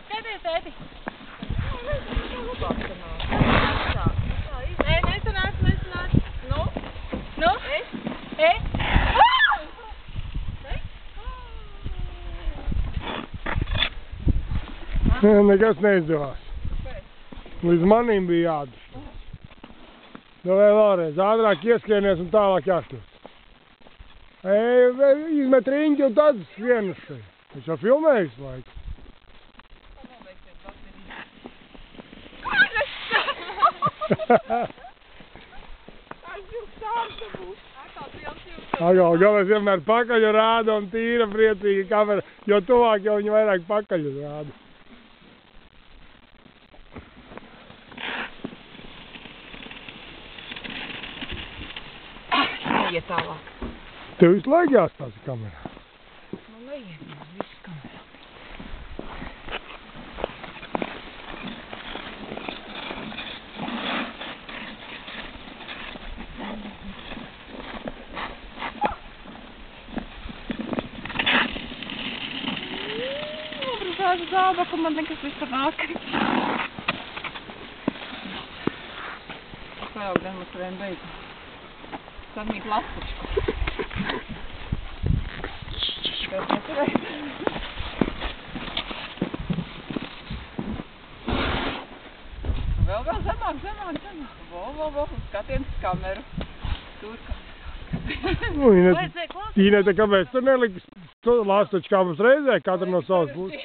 Skaties, tēti! Nē, nesanāc. Nu? Nekas neizdevās. Līdz manim bija jādus. Vēlreiz, ātrāk ieskienies un tālāk jāskatās. Izmet riņķi un tad skrien uz šeit. Viņš jau filmējis laiku. Galvenais vienmēr pakaļu rāda un tīra priecīga kamera, jo tuvāk jau viņi vairāk pakaļu rāda. Iet tālāk. Tev visu laiku jāstāsta kamerā. Nu, neiet, visu kamerā. Nobrukāšu zābaku, man nekas vispār nāk. Pajaukt demonstrējam beidzam. Samīt lapučku. Vēl zemāk. Vo, skaties uz kameru. Tur kameru. Inete, kāpēc tu neliki lastočkā mums reizē, katra no savas puses?